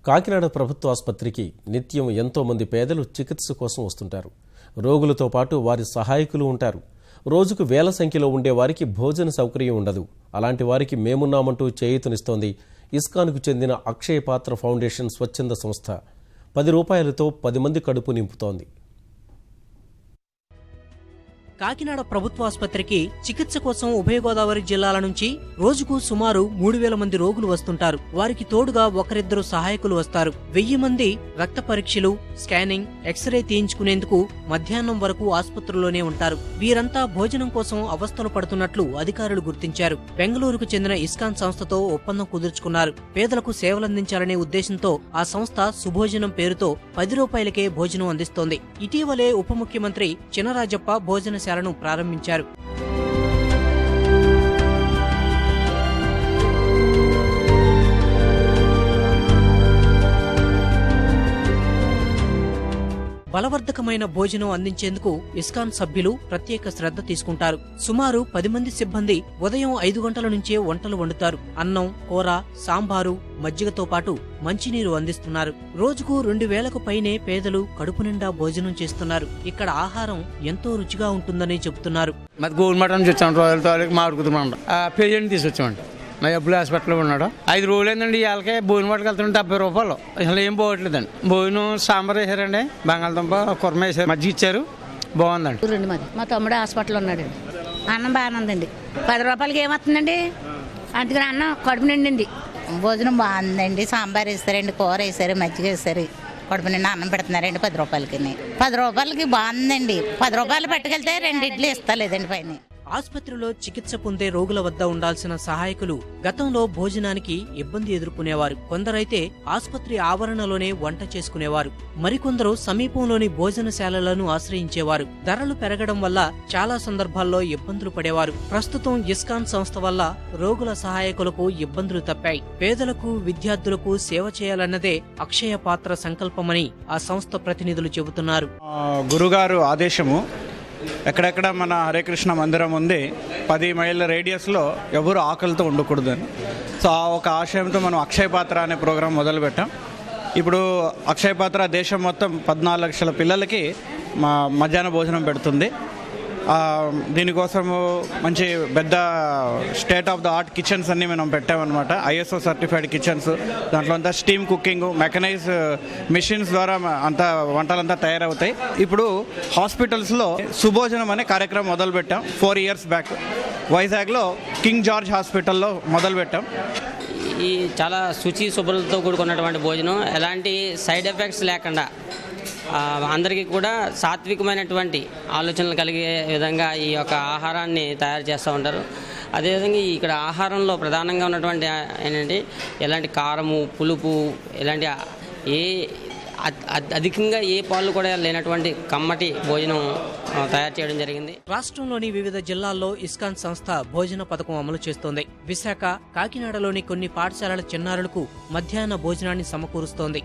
కాకినాడ ప్రభుత్వ ఆసుపత్రికి నిత్యం ఎంతో మంది పేదలు చికిత్స కోసం వస్తుంటారు. రోగులతో పాటు వారి సహాయకులు ఉంటారు. రోజుకు వేల సంఖ్యలో ఉండే వారికి భోజన సౌకర్యం ఉండదు. అలాంటి వారికి మేమున్నామంటూ చేయూతనిస్తోంది ఇస్కాన్కు చెందిన అక్షయ పాత్ర ఫౌండేషన్ స్వచ్ఛంద సంస్థ. 10 రూపాయలతో 10 మంది కడుపు నింపుతోంది. కాకినాడ ప్రభుత్వ ఆసుపత్రికి చికిత్స కోసం ఉభయ గోదావరి జిల్లాల నుంచి రోజుకు సుమారు 3000 మంది రోగులు వస్తుంటారు. వారికి తోడుగా ఒకరిద్దరు సహాయకులు వస్తారు. 1000 మంది రక్త పరీక్షలు, స్కానింగ్, ఎక్స్రే తీయించుకునేందుకు మధ్యాహ్నం వరకు ఆసుపత్రిలోనే ఉంటారు. వీరంతా భోజనం కోసం అవస్థలు పడుతున్నట్లు అధికారులు గుర్తించారు. బెంగళూరుకు చెందిన ఇస్కాన్ సంస్థతో ఒప్పందం కుదుర్చుకున్నారు. పేదలకు సేవలందించాలనే ఉద్దేశంతో ఆ సంస్థ సుభోజనం పేరుతో 10 రూపాయలకే భోజనం అందిస్తోంది. ఇటీవలే ఉప ముఖ్యమంత్రి చినరాజప్ప భోజనశాలను ప్రారంభించారు. బలవర్ధకమైన భోజనం అందించేందుకు ఇస్కాన్ సభ్యులు ప్రత్యేక శ్రద్ధ తీసుకుంటారు. సుమారు 10 మంది సిబ్బంది ఉదయం 5 గంటల నుంచే వంటలు వండుతారు. అన్నం, కూర, సాంబారు, మజ్జిగతో పాటు మంచినీరు అందిస్తున్నారు. రోజుకు 2000కు పైనే పేదలు కడుపు నిండా భోజనం చేస్తున్నారు. ఇక్కడ ఆహారం ఎంతో రుచిగా ఉంటుందని చెబుతున్నారు. పేషెంట్ తీసుకొచ్చామండి. మా అబ్బులు హాస్పిటల్లో ఉన్నాడు. 5 రోజులైందండి. ఇవాళకే భోజనం వాటికి వెళ్తుంటే 70 రూపాయలు. అసలు ఏం పోవట్లేదండి. భోజనం సాంబార్ వేసారండి, బంగాళదుంప కుర్మ వేసారు, మజ్జిగ ఇచ్చారు. బాగుందండి. మా తమ్ముడు హాస్పిటల్ ఉన్నాడండి. అన్నం బాగానే ఉందండి. 10 రూపాయలకి ఏమవుతుందండి? అందుకని అన్నం కడుపు నిండింది. భోజనం బాగుందండి. సాంబార్ వేస్తారండి, కూర వేసారు, మజ్జిగ వేసారు, కడుపు నిండా అన్నం పెడుతున్నారండి. 10 రూపాయలకి 10 రూపాయలకి బాగుందండి. 10 రూపాయలు పట్టుకెళ్తే 2 ఇడ్లీ ఇస్తలేదండి పైన. ఆసుపత్రిలో చికిత్స పొందే రోగుల వద్ద ఉండాల్సిన సహాయకులు గతంలో భోజనానికి ఇబ్బంది ఎదుర్కొనేవారు. కొందరైతే ఆసుపత్రి ఆవరణలోనే వంట చేసుకునేవారు. మరికొందరు సమీపంలోని భోజనశాలలను ఆశ్రయించేవారు. ధరలు పెరగడం వల్ల చాలా సందర్భాల్లో ఇబ్బందులు పడేవారు. ప్రస్తుతం ఇస్కాన్ సంస్థ వల్ల రోగుల సహాయకులకు ఇబ్బందులు తప్పాయి. పేదలకు, విద్యార్థులకు సేవ చేయాలన్నదే అక్షయ పాత్ర సంకల్పమని ఆ సంస్థ ప్రతినిధులు చెబుతున్నారు. గురుగారు ఆదేశము, ఎక్కడెక్కడ మన హరే కృష్ణ మందిరం ఉంది, 10 మైళ్ళ రేడియస్లో ఎవరు ఆకలితో ఉండకూడదని. సో ఆ ఒక ఆశయంతో మనం అక్షయ పాత్ర అనే ప్రోగ్రాం మొదలుపెట్టాం. ఇప్పుడు అక్షయ పాత్ర దేశం మొత్తం 14 లక్షల పిల్లలకి మధ్యాహ్న భోజనం పెడుతుంది. దీనికోసము మంచి పెద్ద state of the art kitchens అన్నీ మనం పెట్టామన్నమాట. ISO certified kitchens. దాంట్లో అంతా స్టీమ్ కుకింగ్, మెకనైజ్ మెషిన్స్ ద్వారా అంతా వంటలంతా తయారవుతాయి. ఇప్పుడు హాస్పిటల్స్లో సుభోజనం అనే కార్యక్రమం మొదలుపెట్టాం 4 ఇయర్స్ బ్యాక్. వైజాగ్లో కింగ్ జార్జ్ హాస్పిటల్లో మొదలుపెట్టాం. ఈ చాలా శుచి శుభ్రతతో కూడుకున్నటువంటి భోజనం, ఎలాంటి సైడ్ ఎఫెక్ట్స్ లేకుండా అందరికీ కూడా సాత్వికమైనటువంటి ఆలోచనలు కలిగే విధంగా ఈ యొక్క ఆహారాన్ని తయారు చేస్తూ ఉంటారు. అదేవిధంగా ఇక్కడ ఆహారంలో ప్రధానంగా ఉన్నటువంటి ఏంటంటే ఎలాంటి కారము, పులుపు, ఇలాంటి అధికంగా ఏ పాలు కూడా లేనటువంటి కమ్మటి భోజనం తయారు చేయడం జరిగింది. రాష్ట్రంలోని వివిధ జిల్లాల్లో ఇస్కాన్ సంస్థ భోజన పథకం అమలు చేస్తోంది. విశాఖ, కాకినాడలోని కొన్ని పాఠశాలల చిన్నారులకు మధ్యాహ్న భోజనాన్ని సమకూరుస్తోంది.